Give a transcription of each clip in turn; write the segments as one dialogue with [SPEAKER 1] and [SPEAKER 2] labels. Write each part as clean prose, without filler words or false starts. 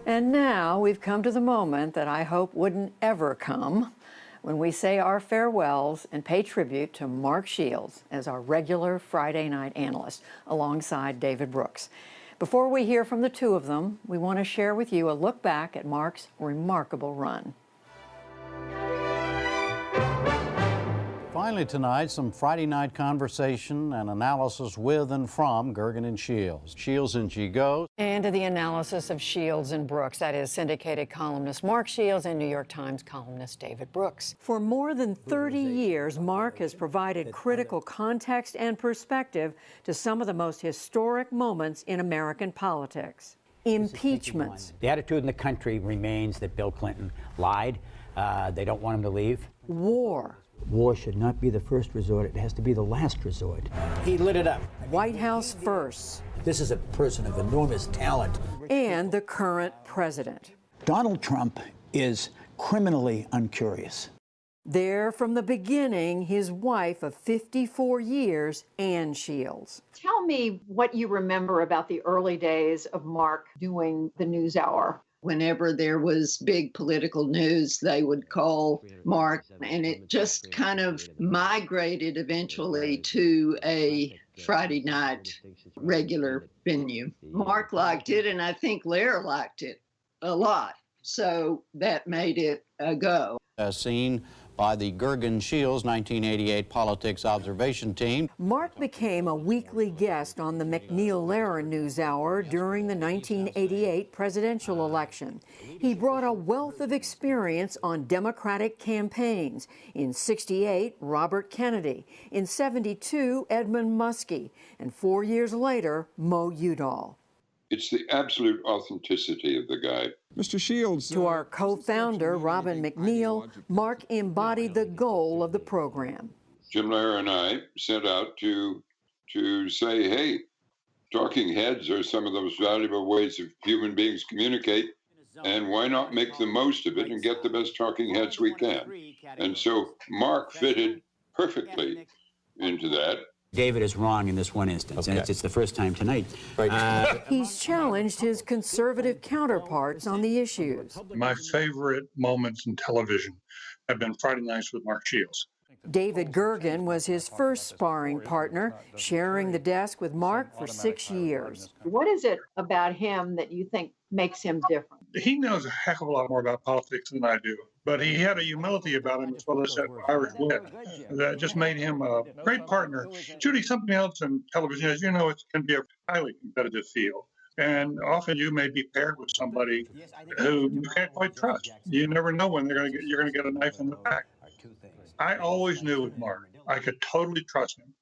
[SPEAKER 1] And now we've come to the moment that I hope wouldn't ever come, when we say our farewells and pay tribute to Mark Shields as our regular Friday night analyst alongside David Brooks. Before we hear from the two of them, we want to share with you a look back at Mark's remarkable run.
[SPEAKER 2] Finally tonight, some Friday night conversation and analysis with and from Gergen and Shields. Shields and she goes.
[SPEAKER 1] And to the analysis of Shields and Brooks, that is syndicated columnist Mark Shields and New York Times columnist David Brooks. For more than 30 years, Mark has provided critical context and perspective to some of the most historic moments in American politics. Impeachments.
[SPEAKER 3] The attitude in the country remains that Bill Clinton lied. They don't want him to leave.
[SPEAKER 1] War.
[SPEAKER 3] War should not be the first resort. It has to be the last resort. He lit it up.
[SPEAKER 1] White House firsts.
[SPEAKER 3] This is a person of enormous talent.
[SPEAKER 1] And the current president.
[SPEAKER 4] Donald Trump is criminally uncurious.
[SPEAKER 1] There from the beginning, his wife of 54 years, Ann Shields.
[SPEAKER 5] Tell me what you remember about the early days of Mark doing the NewsHour.
[SPEAKER 6] Whenever there was big political news, they would call Mark, and it just kind of migrated eventually to a Friday night regular venue. Mark liked it, and I think Lair liked it a lot, so that made it a go.
[SPEAKER 2] As seen by the Gergen Shields 1988 Politics Observation Team.
[SPEAKER 1] Mark became a weekly guest on the MacNeil-Lehrer NewsHour during the 1988 presidential election. He brought a wealth of experience on Democratic campaigns. In '68, Robert Kennedy. In '72, Edmund Muskie. And 4 years later, Mo Udall.
[SPEAKER 7] It's the absolute authenticity of the guy.
[SPEAKER 8] Mr. Shields.
[SPEAKER 1] To our co-founder, Robin MacNeil, Mark embodied the goal of the program.
[SPEAKER 7] Jim Lehrer and I set out to say, hey, talking heads are some of those valuable ways of human beings communicate, and why not make the most of it and get the best talking heads we can? And so Mark fitted perfectly into that.
[SPEAKER 3] David is wrong in this one instance, and it's the first time tonight.
[SPEAKER 1] He's challenged his conservative counterparts on the issues.
[SPEAKER 9] My favorite moments in television have been Friday nights with Mark Shields.
[SPEAKER 1] David Gergen was his first sparring partner, sharing the desk with Mark for 6 years.
[SPEAKER 5] What is it about him that you think makes him different?
[SPEAKER 9] He knows a heck of a lot more about politics than I do, but he had a humility about him as well as that Irish wit that just made him a great partner. Shooting something else in television, as you know, it can be a highly competitive field. And often you may be paired with somebody who you can't quite trust. You never know when you're going to get a knife in the back. I always knew with Mark, I could totally trust him.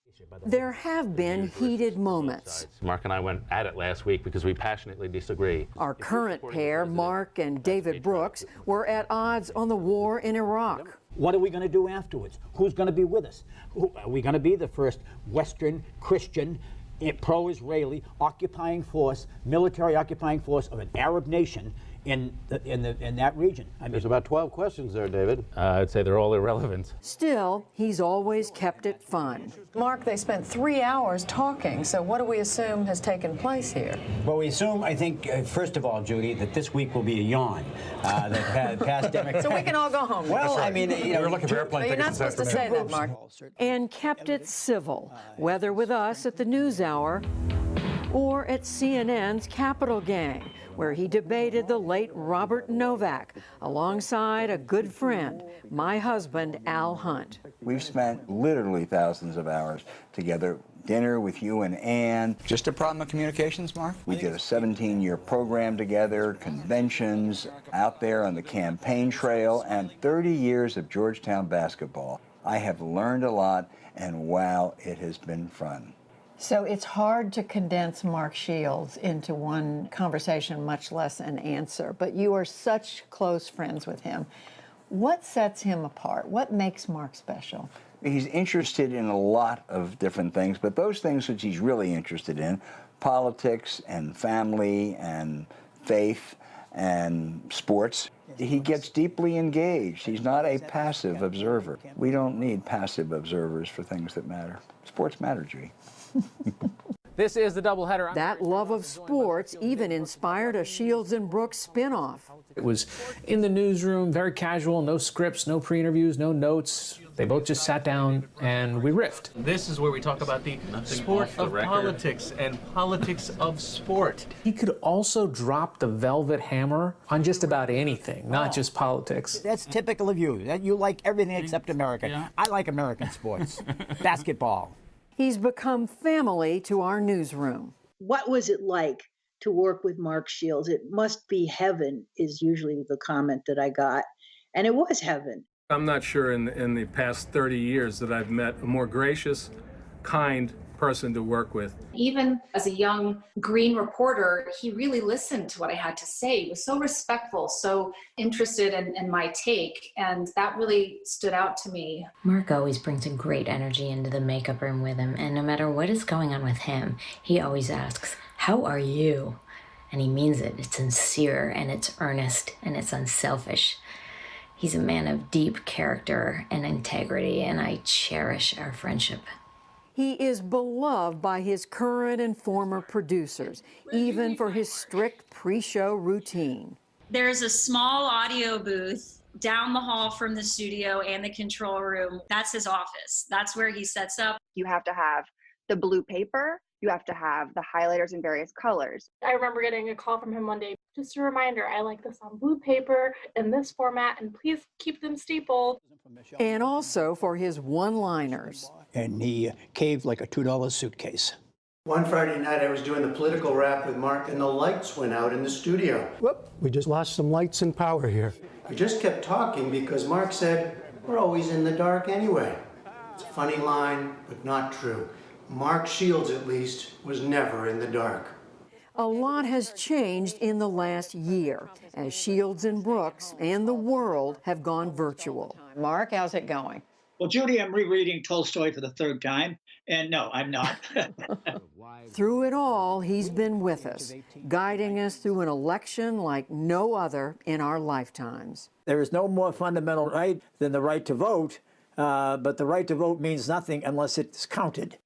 [SPEAKER 1] There have been heated moments.
[SPEAKER 10] Mark and I went at it last week because we passionately disagree.
[SPEAKER 1] Our current pair, Mark and David Brooks, were at odds on the war in Iraq.
[SPEAKER 3] What are we going to do afterwards? Who's going to be with us? Are we going to be the first Western, Christian, pro-Israeli occupying force, military occupying force of an Arab nation in that region? I mean,
[SPEAKER 2] there's about 12 questions there, David.
[SPEAKER 10] I'd say they're all irrelevant.
[SPEAKER 1] Still, he's always kept it fun.
[SPEAKER 11] Mark, they spent 3 hours talking, so what do we assume has taken place here?
[SPEAKER 3] Well, we assume, I think, first of all, Judy, that this week will be a yawn.
[SPEAKER 11] So we can all go home.
[SPEAKER 3] Well, I mean, you know,
[SPEAKER 9] we're looking for airplane
[SPEAKER 11] you're
[SPEAKER 9] tickets
[SPEAKER 11] not
[SPEAKER 9] this
[SPEAKER 11] supposed to
[SPEAKER 9] afternoon.
[SPEAKER 11] say that, Mark.
[SPEAKER 1] And kept it civil, whether with us at the NewsHour or at CNN's Capitol Gang, where he debated the late Robert Novak alongside a good friend, my husband, Al Hunt.
[SPEAKER 12] We've spent literally thousands of hours together. Dinner with you and Ann.
[SPEAKER 4] Just a problem of communications, Mark?
[SPEAKER 12] We did a 17-year program together, conventions, out there on the campaign trail, and 30 years of Georgetown basketball. I have learned a lot, and wow, it has been fun.
[SPEAKER 1] So it's hard to condense Mark Shields into one conversation, much less an answer, but you are such close friends with him. What sets him apart? What makes Mark special?
[SPEAKER 12] He's interested in a lot of different things, but those things which he's really interested in, politics and family and faith and sports, he gets deeply engaged. He's not a passive observer. We don't need passive observers for things that matter. Sports matter, Judy.
[SPEAKER 8] This is the doubleheader.
[SPEAKER 1] That love of sports even inspired a Shields and Brooks spinoff.
[SPEAKER 8] It was in the newsroom, very casual, no scripts, no pre-interviews, no notes. They both just sat down and we riffed.
[SPEAKER 10] This is where we talk about the sport of politics and politics of sport.
[SPEAKER 8] He could also drop the velvet hammer on just about anything, not just politics.
[SPEAKER 3] That's typical of you. That you like everything except American. Yeah. I like American sports. Basketball.
[SPEAKER 1] He's become family to our newsroom.
[SPEAKER 13] What was it like to work with Mark Shields? It must be heaven, is usually the comment that I got. And it was heaven.
[SPEAKER 14] I'm not sure in the past 30 years that I've met a more gracious, kind person to work with.
[SPEAKER 15] Even as a young green reporter, he really listened to what I had to say. He was so respectful, so interested in my take, and that really stood out to me.
[SPEAKER 16] Mark always brings a great energy into the makeup room with him, and no matter what is going on with him, he always asks, "How are you?" And he means it. It's sincere, and it's earnest, and it's unselfish. He's a man of deep character and integrity, and I cherish our friendship.
[SPEAKER 1] He is beloved by his current and former producers, even for his strict pre-show routine.
[SPEAKER 17] There's a small audio booth down the hall from the studio and the control room. That's his office. That's where he sets up.
[SPEAKER 18] You have to have the blue paper. You have to have the highlighters in various colors.
[SPEAKER 19] I remember getting a call from him one day. Just a reminder, I like this on blue paper in this format, and please keep them stapled.
[SPEAKER 1] And also for his one-liners.
[SPEAKER 4] And he caved like a $2 suitcase.
[SPEAKER 20] One Friday night, I was doing the political rap with Mark, and the lights went out in the studio.
[SPEAKER 21] Whoop, we just lost some lights and power here.
[SPEAKER 20] We just kept talking because Mark said, "We're always in the dark anyway." It's a funny line, but not true. Mark Shields, at least, was never in the dark.
[SPEAKER 1] A lot has changed in the last year as Shields and Brooks and the world have gone virtual.
[SPEAKER 22] Mark, how's it going?
[SPEAKER 23] Well, Judy, I'm rereading Tolstoy for the third time, and no, I'm not.
[SPEAKER 1] Through it all, he's been with us, guiding us through an election like no other in our lifetimes.
[SPEAKER 24] There is no more fundamental right than the right to vote, but the right to vote means nothing unless it's counted.